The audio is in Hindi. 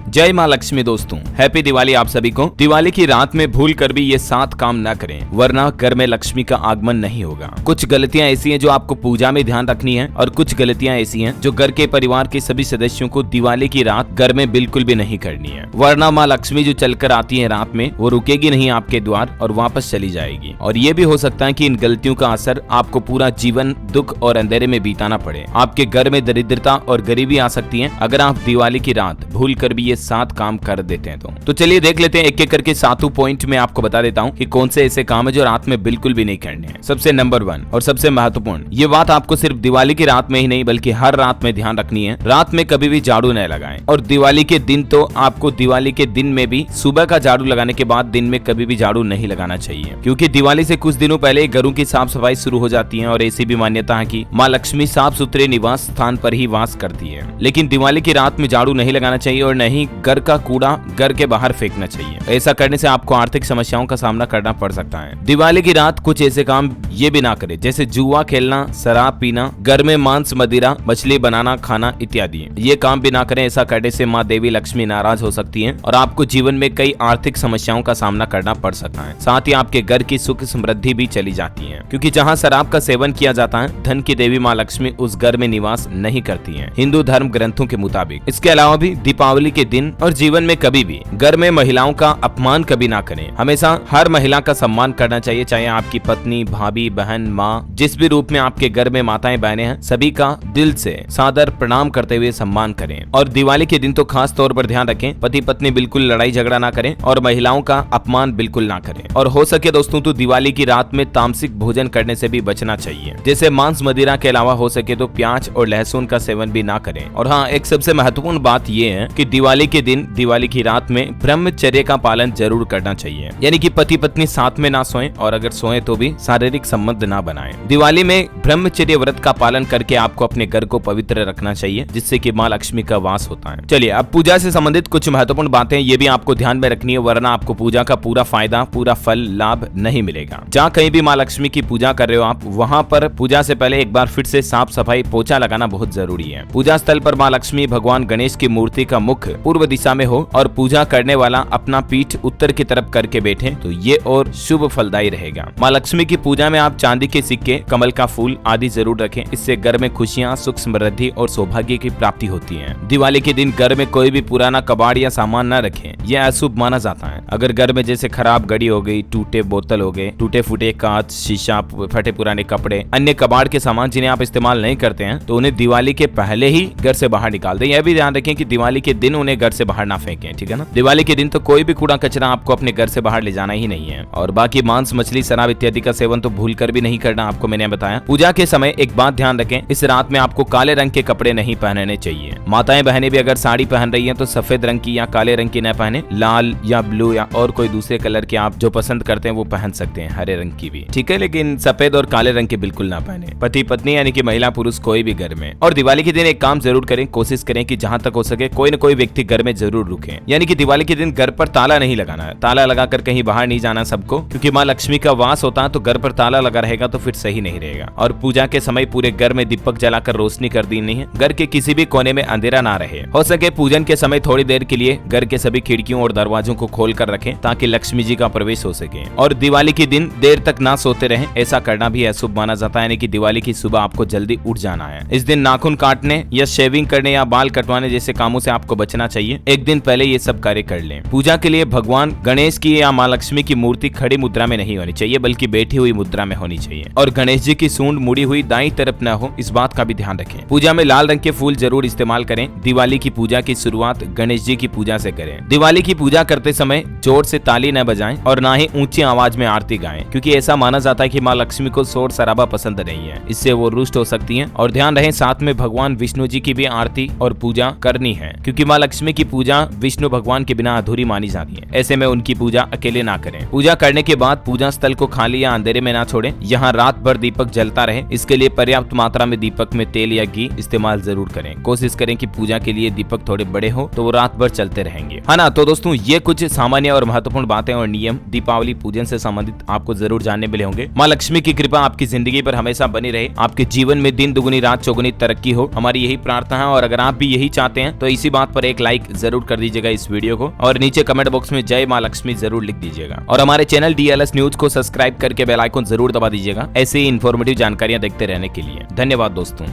जय माँ लक्ष्मी दोस्तों, हैप्पी दिवाली आप सभी को। दिवाली की रात में भूल कर भी ये 7 काम न करें, वरना घर में लक्ष्मी का आगमन नहीं होगा। कुछ गलतियां ऐसी हैं जो आपको पूजा में ध्यान रखनी है और कुछ गलतियां ऐसी हैं जो घर के परिवार के सभी सदस्यों को दिवाली की रात घर में बिल्कुल भी नहीं करनी है, वरना माँ लक्ष्मी जो चलकर आती है रात में वो रुकेगी नहीं आपके द्वार और वापस चली जाएगी। और ये भी हो सकता है कि इन गलतियों का असर आपको पूरा जीवन दुख और अंधेरे में बिताना पड़े। आपके घर में दरिद्रता और गरीबी आ सकती है अगर आप दिवाली की रात भूल कर भी ये 7 काम कर देते हैं तो चलिए देख लेते हैं एक एक करके 7 पॉइंट में आपको बता देता हूँ कि कौन से ऐसे काम है जो रात में बिल्कुल भी नहीं करने हैं। सबसे नंबर 1 और सबसे महत्वपूर्ण, ये बात आपको सिर्फ दिवाली की रात में ही नहीं बल्कि हर रात में ध्यान रखनी है। रात में कभी भी झाड़ू न लगाएं और दिवाली के दिन तो आपको दिवाली के दिन में भी सुबह का झाड़ू लगाने के बाद दिन में कभी भी झाड़ू नहीं लगाना चाहिए, क्योंकि दिवाली से कुछ दिनों पहले घरों की साफ सफाई शुरू हो जाती है और ऐसी भी मान्यता है कि माँ लक्ष्मी साफ सुथरे निवास स्थान पर ही वास करती है। लेकिन दिवाली की रात में झाड़ू नहीं लगाना चाहिए और न ही घर का कूड़ा घर के बाहर फेंकना चाहिए। ऐसा करने से आपको आर्थिक समस्याओं का सामना करना पड़ सकता है। दिवाली की रात कुछ ऐसे काम ये भी ना करें जैसे जुआ खेलना, शराब पीना, घर में मांस मदिरा मछली बनाना खाना इत्यादि। ये काम भी ना करें। ऐसा करने से माँ देवी लक्ष्मी नाराज हो सकती है और आपको जीवन में कई आर्थिक समस्याओं का सामना करना पड़ सकता है। साथ ही आपके घर की सुख समृद्धि भी चली जाती है, क्योंकि जहाँ शराब का सेवन किया जाता है धन की देवी माँ लक्ष्मी उस घर में निवास नहीं करती है, हिंदू धर्म ग्रंथों के मुताबिक। इसके अलावा भी दीपावली के दिन और जीवन में कभी भी घर में महिलाओं का अपमान कभी ना करें। हमेशा हर महिला का सम्मान करना चाहिए, चाहे आपकी पत्नी, भाभी, बहन, माँ, जिस भी रूप में आपके घर में माताएं बहनें हैं, सभी का दिल से सादर प्रणाम करते हुए सम्मान करें। और दिवाली के दिन तो खास तौर पर ध्यान रखें, पति पत्नी बिल्कुल लड़ाई झगड़ा ना करें और महिलाओं का अपमान बिल्कुल ना करें। और हो सके दोस्तों तो दिवाली की रात में तामसिक भोजन करने से भी बचना चाहिए, जैसे मांस मदिरा के अलावा हो सके तो प्याज और लहसुन का सेवन भी ना करें। और हाँ, एक सबसे महत्वपूर्ण बात यह है कि दिवाली के दिन दिवाली की रात में ब्रह्मचर्य का पालन जरूर करना चाहिए, यानी कि पति पत्नी साथ में ना सोएं और अगर सोएं तो भी शारीरिक संबंध ना बनाएं। दिवाली में ब्रह्मचर्य व्रत का पालन करके आपको अपने घर को पवित्र रखना चाहिए, जिससे कि माँ लक्ष्मी का वास होता है। चलिए अब पूजा से संबंधित कुछ महत्वपूर्ण बातें ये भी आपको ध्यान में रखनी है, वरना आपको पूजा का पूरा फायदा पूरा फल लाभ नहीं मिलेगा। जहाँ कहीं भी माँ लक्ष्मी की पूजा कर रहे हो आप, वहाँ पर पूजा से पहले एक बार फिर से साफ सफाई पोछा लगाना बहुत जरूरी है। पूजा स्थल पर माँ लक्ष्मी भगवान गणेश की मूर्ति का मुख पूर्व दिशा में हो और पूजा करने वाला अपना पीठ उत्तर की तरफ करके बैठे तो ये और शुभ फलदायी रहेगा। माँ लक्ष्मी की पूजा में आप चांदी के सिक्के, कमल का फूल आदि जरूर रखें। इससे घर में खुशियाँ, सुख समृद्धि और सौभाग्य की प्राप्ति होती है। दिवाली के दिन घर में कोई भी पुराना कबाड़ या सामान न रखें, यह अशुभ माना जाता है। अगर घर में जैसे खराब घड़ी हो गई, टूटे बोतल हो गए, टूटे फूटे कांच, शीशा, फटे पुराने कपड़े, अन्य कबाड़ के सामान जिन्हें आप इस्तेमाल नहीं करते हैं तो उन्हें दिवाली के पहले ही घर से बाहर निकाल दें। यह भी ध्यान रखें कि दिवाली के दिन उन्हें घर से बाहर ना फेंकें, ठीक है ना। दिवाली के दिन तो कोई भी कूड़ा कचरा आपको अपने घर से बाहर ले जाना ही नहीं है। और बाकी मांस मछली शराब इत्यादि का सेवन तो भूल कर भी नहीं करना, आपको मैंने बताया। पूजा के समय एक बात ध्यान रखें, इस रात में आपको काले रंग के कपड़े नहीं पहनने चाहिए। माताएं बहनें भी अगर साड़ी पहन रही हैं तो सफेद रंग की या काले रंग की न पहने, लाल या ब्लू या और कोई दूसरे कलर के आप जो पसंद करते हैं वो पहन सकते हैं, हरे रंग की भी, ठीक है, लेकिन सफेद और काले रंग के बिल्कुल ना पहने, पति पत्नी यानी कि महिला पुरुष कोई भी घर में। और दिवाली के दिन एक काम जरूर करें, कोशिश करें कि जहां तक हो सके कोई न कोई व्यक्ति घर में जरूर रुके, यानी कि दिवाली के दिन घर पर ताला नहीं लगाना है। ताला लगाकर कहीं बाहर नहीं जाना सबको, क्योंकि माँ लक्ष्मी का वास होता है तो घर पर ताला लगा रहेगा तो फिर सही नहीं रहेगा। और पूजा के समय पूरे घर में दीपक जलाकर रोशनी कर देनी है, घर के किसी भी कोने में अंधेरा ना रहे। हो सके पूजन के समय थोड़ी देर के लिए घर के सभी खिड़कियों और दरवाजों को खोल कर रखें ताकि लक्ष्मी जी का प्रवेश हो सके। और दिवाली के दिन देर तक ना सोते रहें, ऐसा करना भी अशुभ माना जाता है, यानी कि दिवाली की सुबह आपको जल्दी उठ जाना है। इस दिन नाखून काटने या शेविंग करने या बाल कटवाने जैसे कामों से आपको बचना चाहिए। एक दिन पहले ये सब कार्य कर लें। पूजा के लिए भगवान गणेश की या माँ लक्ष्मी की मूर्ति खड़ी मुद्रा में नहीं होनी चाहिए बल्कि बैठी हुई मुद्रा में होनी चाहिए। और गणेश जी की सूंड मुड़ी हुई दाईं तरफ न हो, इस बात का भी ध्यान रखें। पूजा में लाल रंग के फूल जरूर इस्तेमाल करें। दिवाली की पूजा की शुरुआत गणेश जी की पूजा से करें। दिवाली की पूजा करते समय जोर से ताली न बजाएं और ना ही ऊंची आवाज में आरती गाएं, क्योंकि ऐसा माना जाता है कि माँ लक्ष्मी को शोर शराबा पसंद नहीं है, इससे वो रुष्ट हो सकती हैं। और ध्यान रहे साथ में भगवान विष्णु जी की भी आरती और पूजा करनी है, क्योंकि माँ लक्ष्मी की पूजा विष्णु भगवान के बिना अधूरी मानी जाती है। ऐसे में उनकी पूजा अकेले ना करें। पूजा करने के बाद पूजा स्थल को खाली या अंधेरे में ना छोड़ें, यहाँ रात भर दीपक जलता रहे। इसके लिए पर्याप्त मात्रा में दीपक में तेल या घी इस्तेमाल जरूर करें। कोशिश करें कि पूजा के लिए दीपक थोड़े बड़े हो तो वो रात भर चलते रहेंगे, है ना। तो दोस्तों ये कुछ सामान्य और महत्वपूर्ण बातें और नियम दीपावली पूजन से संबंधित आपको जरूर जानने मिले होंगे। माँ लक्ष्मी की कृपा आपकी जिंदगी पर हमेशा बनी रहे, आपके जीवन में दिन दुगुनी रात चौगुनी तरक्की हो, हमारी यही प्रार्थना है। और अगर आप भी यही चाहते हैं तो इसी बात पर एक लाइक लाइक जरूर कर दीजिएगा इस वीडियो को, और नीचे कमेंट बॉक्स में जय माँ लक्ष्मी जरूर लिख दीजिएगा, और हमारे चैनल DLS न्यूज को सब्सक्राइब करके बेल आइकन जरूर दबा दीजिएगा ऐसे ही इन्फॉर्मेटिव जानकारियां देखते रहने के लिए। धन्यवाद दोस्तों।